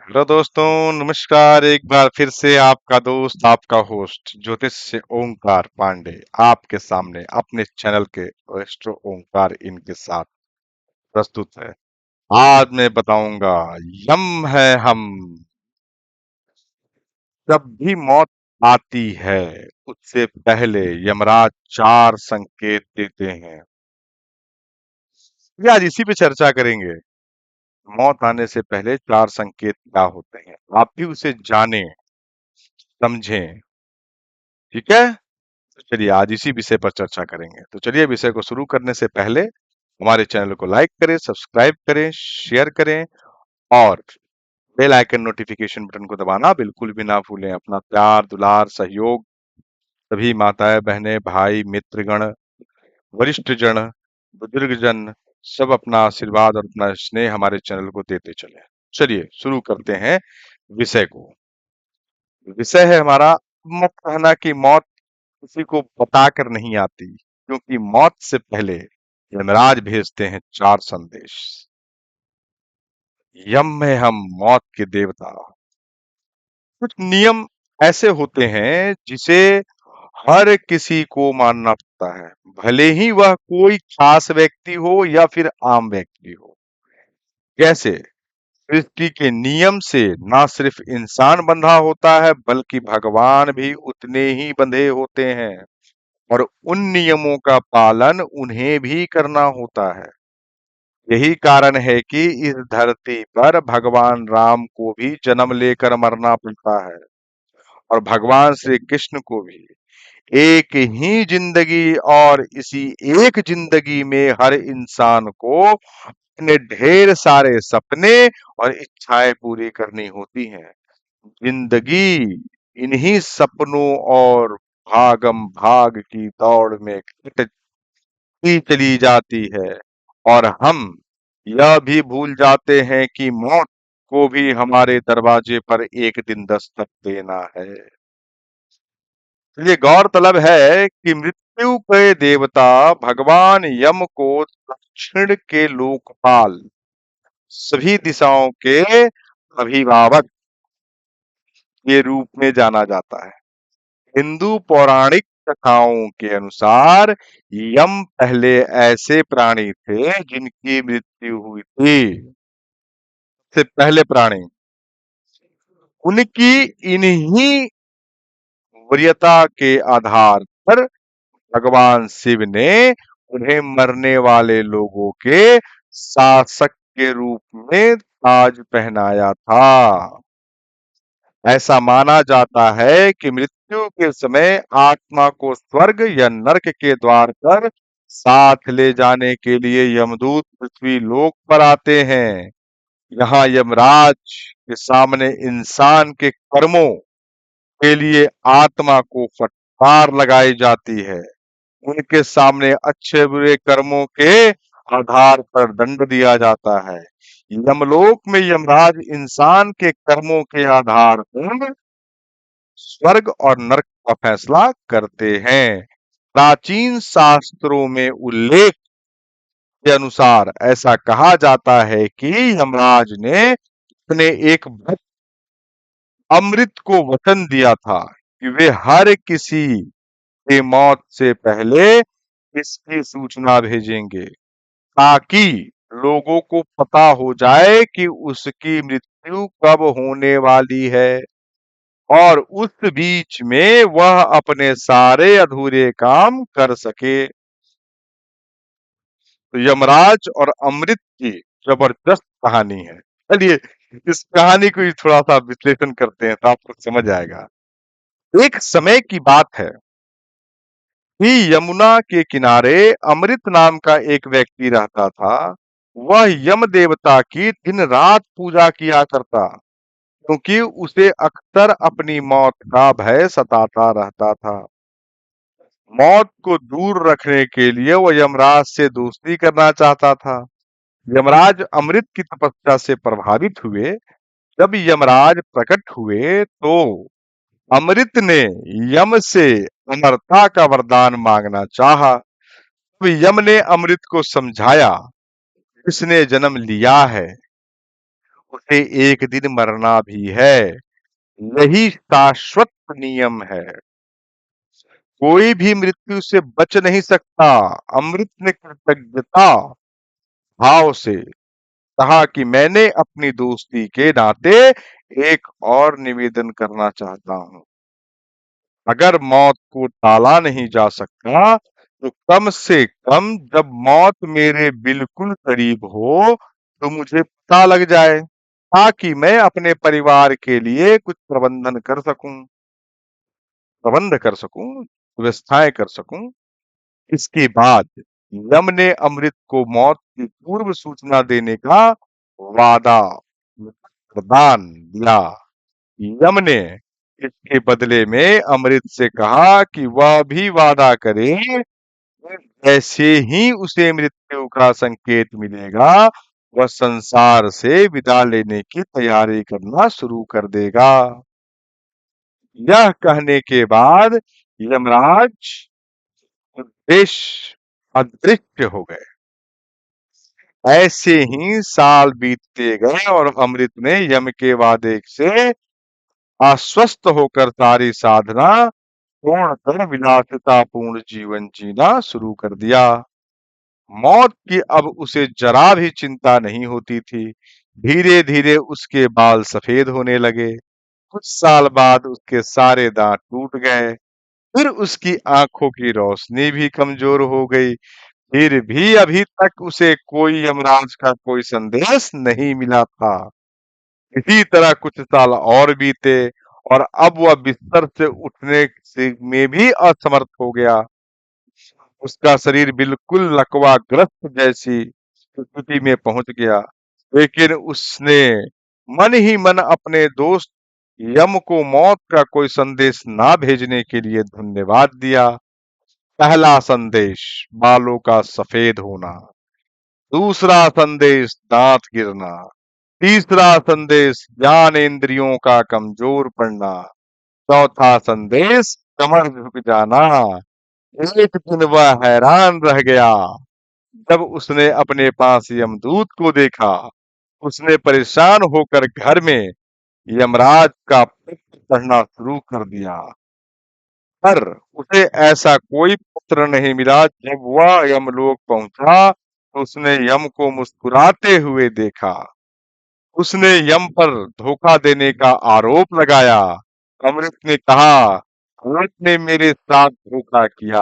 Hello दोस्तों, नमस्कार। एक बार फिर से आपका दोस्त, आपका होस्ट ज्योतिष ओंकार पांडे आपके सामने अपने चैनल के एस्ट्रो ओंकार इनके साथ प्रस्तुत है। आज मैं बताऊंगा, यम है हम। जब भी मौत आती है उससे पहले यमराज चार संकेत देते हैं। ये आज इसी पे चर्चा करेंगे। मौत आने से पहले चार संकेत क्या होते हैं, आप भी उसे जानें, समझें। ठीक है, तो चलिए आज इसी विषय पर चर्चा करेंगे। तो चलिए विषय को शुरू करने से पहले हमारे चैनल को लाइक करें, सब्सक्राइब करें, शेयर करें और बेल आइकन नोटिफिकेशन बटन को दबाना बिल्कुल भी ना भूलें। अपना प्यार, दुलार, सहयोग सभी माताएं, बहनें, भाई, मित्रगण, वरिष्ठ जन, बुजुर्ग जन सब अपना आशीर्वाद और अपना स्नेह हमारे चैनल को देते चले। चलिए शुरू करते हैं विषय को। विषय है हमारा, मत कहना कि मौत किसी को बताकर नहीं आती, क्योंकि मौत से पहले यमराज भेजते हैं चार संदेश। यम में हम मौत के देवता। कुछ नियम ऐसे होते हैं जिसे हर किसी को मानना पड़ता है, भले ही वह कोई खास व्यक्ति हो या फिर आम व्यक्ति हो। जैसे सृष्टि के नियम से ना सिर्फ इंसान बंधा होता है, बल्कि भगवान भी उतने ही बंधे होते हैं और उन नियमों का पालन उन्हें भी करना होता है। यही कारण है कि इस धरती पर भगवान राम को भी जन्म लेकर मरना पड़ता है और भगवान श्री कृष्ण को भी। एक ही जिंदगी और इसी एक जिंदगी में हर इंसान को अपने ढेर सारे सपने और इच्छाएं पूरी करनी होती हैं। जिंदगी इन्हीं सपनों और भागम भाग की दौड़ में कटती चली जाती है और हम यह भी भूल जाते हैं कि मौत को भी हमारे दरवाजे पर एक दिन दस्तक देना है। ये गौरतलब है कि मृत्यु के देवता भगवान यम को दक्षिण के लोकपाल, सभी दिशाओं के अभिभावक के रूप में जाना जाता है। हिंदू पौराणिक कथाओं के अनुसार यम पहले ऐसे प्राणी थे जिनकी मृत्यु हुई थी। से पहले प्राणी, उनकी इन्हीं वरीयता के आधार पर भगवान शिव ने उन्हें मरने वाले लोगों के शासक के रूप में ताज पहनाया था। ऐसा माना जाता है कि मृत्यु के समय आत्मा को स्वर्ग या नरक के द्वार पर साथ ले जाने के लिए यमदूत पृथ्वी लोक पर आते हैं। यहाँ यमराज के सामने इंसान के कर्मों के लिए आत्मा को फटकार लगाई जाती है। उनके सामने अच्छे बुरे कर्मों के आधार पर दंड दिया जाता है। यमलोक में यमराज इंसान के कर्मों के आधार पर स्वर्ग और नरक का फैसला करते हैं। प्राचीन शास्त्रों में उल्लेख के अनुसार ऐसा कहा जाता है कि यमराज ने अपने एक भक्त अमृत को वचन दिया था कि वे हर किसी के मौत से पहले इसकी सूचना भेजेंगे, ताकि लोगों को पता हो जाए कि उसकी मृत्यु कब होने वाली है और उस बीच में वह अपने सारे अधूरे काम कर सके। तो यमराज और अमृत की जबरदस्त कहानी है। चलिए इस कहानी को ही थोड़ा सा विश्लेषण करते हैं तो आपको समझ आएगा। एक समय की बात है कि यमुना के किनारे अमृत नाम का एक व्यक्ति रहता था। वह यम देवता की दिन रात पूजा किया करता, क्योंकि उसे अक्सर अपनी मौत का भय सताता रहता था। मौत को दूर रखने के लिए वह यमराज से दोस्ती करना चाहता था। यमराज अमृत की तपस्या से प्रभावित हुए। जब यमराज प्रकट हुए तो अमृत ने यम से अमरता का वरदान मांगना चाहा। तो यम ने अमृत को समझाया, जिसने जन्म लिया है उसे एक दिन मरना भी है। यही शाश्वत नियम है। कोई भी मृत्यु से बच नहीं सकता। अमृत ने कृतज्ञता भाव से कहा कि मैंने अपनी दोस्ती के नाते एक और निवेदन करना चाहता हूँ। अगर मौत को टाला नहीं जा सकता, तो कम से कम जब मौत मेरे बिल्कुल करीब हो, तो मुझे पता लग जाए, ताकि मैं अपने परिवार के लिए कुछ प्रबंध कर सकूं, व्यवस्थाएं कर सकूं। इसके बाद यम ने अमृत को मौत की पूर्व सूचना देने का वादा प्रदान दिया। यम ने इसके बदले में अमृत से कहा कि वह भी वादा करे कि जैसे ही उसे मृत्यु का संकेत मिलेगा, वह संसार से विदा लेने की तैयारी करना शुरू कर देगा। यह कहने के बाद यमराज देश अदृश्य हो गए। ऐसे ही साल बीतते गए और अमृत ने यम के वादे से आश्वस्त होकर सारी साधना छोड़कर विलासितापूर्ण जीवन जीना शुरू कर दिया। मौत की अब उसे जरा भी चिंता नहीं होती थी। धीरे धीरे उसके बाल सफेद होने लगे। कुछ साल बाद उसके सारे दांत टूट गए। फिर उसकी आंखों की रोशनी भी कमजोर हो गई। फिर भी अभी तक उसे कोई यमराज का कोई संदेश नहीं मिला था। इसी तरह कुछ साल और बीते और अब वह बिस्तर से उठने में भी असमर्थ हो गया। उसका शरीर बिल्कुल लकवाग्रस्त जैसी स्थिति में पहुंच गया। लेकिन उसने मन ही मन अपने दोस्त यम को मौत का कोई संदेश ना भेजने के लिए धन्यवाद दिया। पहला संदेश बालों का सफेद होना, दूसरा संदेश दांत गिरना, तीसरा संदेश ज्ञान इंद्रियों का कमजोर पड़ना, चौथा संदेश कमर झुक जाना। एक दिन वह हैरान रह गया जब उसने अपने पास यमदूत को देखा। उसने परेशान होकर घर में यमराज का पत्र पढ़ना शुरू कर दिया, पर उसे ऐसा कोई पत्र नहीं मिला। जब वह यमलोक पहुंचा, तो उसने यम को मुस्कुराते हुए देखा। उसने यम पर धोखा देने का आरोप लगाया। अमृत ने कहा, आपने मेरे साथ धोखा किया।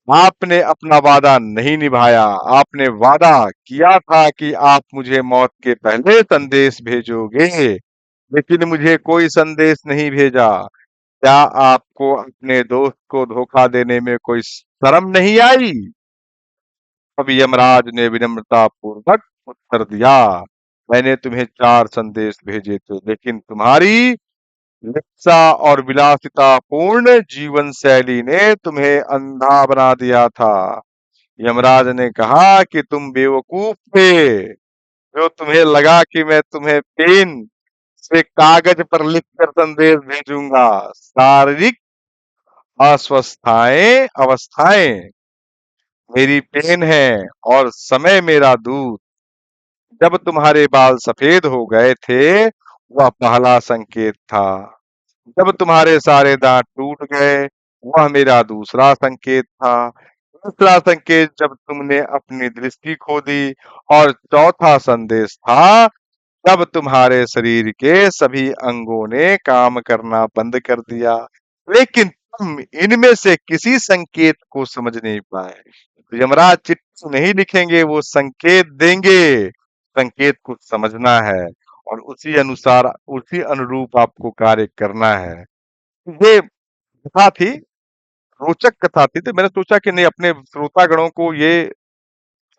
आपने अपना वादा नहीं निभाया। आपने वादा किया था कि आप मुझे मौत के पहले संदेश भेजोगे, लेकिन मुझे कोई संदेश नहीं भेजा। क्या आपको अपने दोस्त को धोखा देने में कोई शर्म नहीं आई? अब यमराज ने विनम्रता पूर्वक उत्तर दिया, मैंने तुम्हें 4 संदेश भेजे थे, लेकिन तुम्हारी लिप्सा और विलासिता पूर्ण जीवन शैली ने तुम्हें अंधा बना दिया था। यमराज ने कहा कि तुम बेवकूफ थे, जो तुम्हें लगा कि मैं तुम्हें पेन से कागज पर लिखकर संदेश भेजूंगा। शारीरिक अवस्थाएं मेरी पेन है और समय मेरा दूत। जब तुम्हारे बाल सफेद हो गए थे, वह पहला संकेत था। जब तुम्हारे सारे दांत टूट गए, वह मेरा दूसरा संकेत था। तीसरा संकेत जब तुमने अपनी दृष्टि खो दी और चौथा संदेश था जब तुम्हारे शरीर के सभी अंगों ने काम करना बंद कर दिया। लेकिन तुम इनमें से किसी संकेत को समझ नहीं पाए। तो यमराज चिट्ठी नहीं लिखेंगे, वो संकेत देंगे। संकेत को समझना है और उसी अनुसार उसी अनुरूप आपको कार्य करना है। ये कथा थी, रोचक कथा थी, तो मैंने सोचा कि नहीं, अपने श्रोतागणों को ये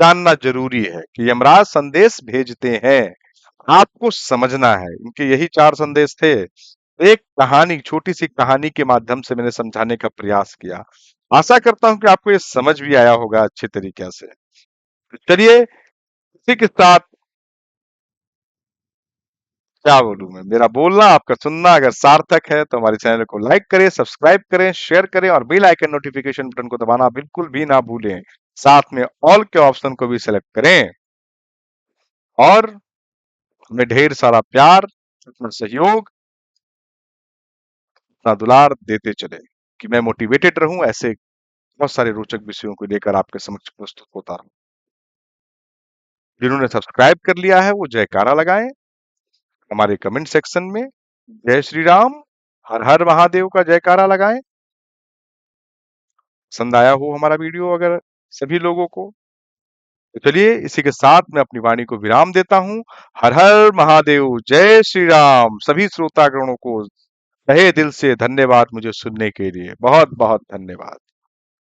जानना जरूरी है कि यमराज संदेश भेजते हैं, आपको समझना है। इनके यही 4 संदेश थे। एक कहानी, छोटी सी कहानी के माध्यम से मैंने समझाने का प्रयास किया। आशा करता हूं कि आपको ये समझ भी आया होगा अच्छे तरीके से। तो चलिए, इसी के साथ क्या बोलूं मैं, मेरा बोलना आपका सुनना अगर सार्थक है तो हमारे चैनल को लाइक करें, सब्सक्राइब करें, शेयर करें और बेल आइकन नोटिफिकेशन बटन को दबाना बिल्कुल भी ना भूलें। साथ में ऑल के ऑप्शन को भी सिलेक्ट करें। और हमें ढेर सारा प्यार, अपना सहयोग, अपना दुलार देते चले कि मैं मोटिवेटेड रहूं, ऐसे बहुत सारे रोचक विषयों को लेकर आपके समक्ष प्रस्तुत होता रहूं। जिन्होंने सब्सक्राइब कर लिया है वो जयकारा लगाएं हमारे कमेंट सेक्शन में। जय श्री राम, हर हर महादेव का जयकारा लगाएं। पसंद आया हो हमारा वीडियो अगर सभी लोगों को, तो चलिए इसी के साथ मैं अपनी वाणी को विराम देता हूं। हर हर महादेव, जय श्री राम। सभी श्रोतागणों को तहे दिल से धन्यवाद मुझे सुनने के लिए। बहुत बहुत धन्यवाद।